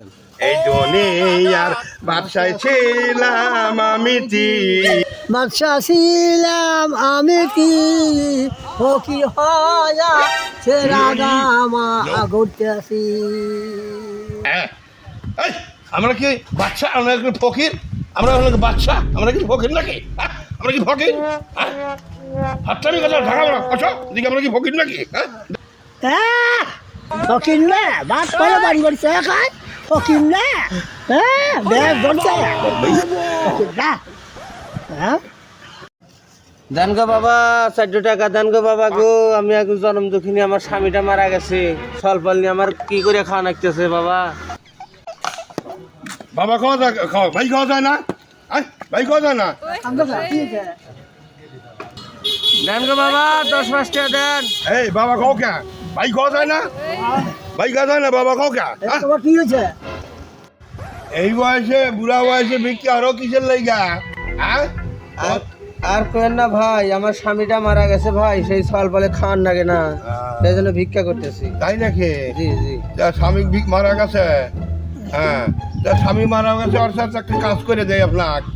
এই দুনিয়ার বাদশায় ছিলাম আমি বাদশা ছিলাম আমি কি ফকির হয়া সে রাগামা ঘুরতে আসি। আমরা কি বাচ্চা? আমরা কি ফকির? আমরা হলো বাচ্চা? আমরা কি ফকির নাকি? আমরা কি ফকির? হাতটানি কথা ঢাকা বলা কথা দিকে আমরা কি ফকির নাকি? ফকির না ভাত করে বাড়ি বাড়ি চা খায় ফকির না বেশ ধরছে ফকির না। দেন গো বাবা 4 টাকা দেন গো বাবা গো। আমি এক জন্ম দুঃখিনী, আমার স্বামীটা মারা গেছে। সলপাল নিয়ে আমার কি করে খাওয়া লাগতেছে বাবা। বাবা খাওয়া যায়, ভাই খাওয়া যায় না? ভাই খাওয়া যায় না? দেন গো বাবা 10-5 টাকা দেন। এই বাবা খাও কে? ভাই খাওয়া যায় না? ভাই খাওয়া যায় না? বাবা খাও কে? তোমার কি হয়েছে? এই বয়সে বুড়া বয়সে ভিক্ষা আরো কিসের লাইগা? আর কেন না ভাই, আমার স্বামীটা মারা গেছে ভাই, সেই সলপালে খাওয়ার লাগে না, সেই জন্য ভিক্ষা করতেছি। তাই নাকি? জি জি। স্বামী মারা গেছে? হ্যাঁ, স্বামী মারা গেছে অর্থাৎ একটা কাজ করে দেয় আপনাকে।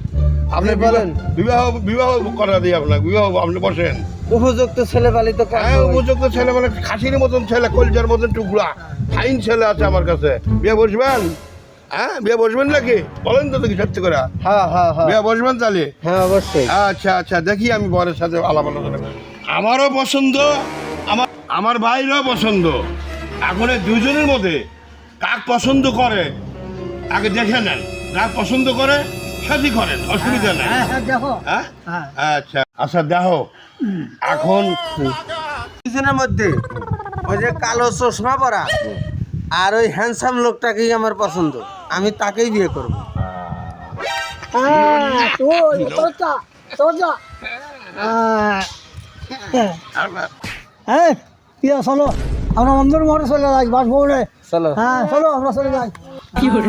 আপনি বলেন বিবাহ বিবাহ করা দিই আপনাকে, বিবাহ আপনি বসেন। উপযুক্ত ছেলে পালি তো হ্যাঁ, উপযুক্ত ছেলে মানে খাসির মতন ছেলে, কলজার মতন টুকরা ফাইন ছেলে আছে আমার কাছে। বিয়ে বসবেন? হ্যাঁ, বিয়ে বসবেন নাকি? বলেন তো দেখি সত্যি করে। হ্যাঁ হ্যাঁ হ্যাঁ বিয়ে বসবেন তাহলে? হ্যাঁ অবশ্যই। আচ্ছা আচ্ছা, দেখি আমি বরের সাথে আলাপ আলোচনা করি। আমারও পছন্দ, আমার ভাইরও পছন্দ। এখন এই দুজনের মধ্যে কাক পছন্দ করে আগে দেখে নেন, কাক পছন্দ করে সাথে করেন, অসুবিধা নেই। দেখো হ্যাঁ, আচ্ছা আচ্ছা, দেখো এখন দুজনের মধ্যে ওই যে কালো চশমা পরা আর ওই হ্যান্ডসাম লোকটাকেই আমার পছন্দ, আমি তাকেই বিয়ে করবো। চলো আমরা মন্দির মোড়ে চলে যাই বাসভবনে। চলো। হ্যাঁ চলো আমরা চলে যাই। কি করে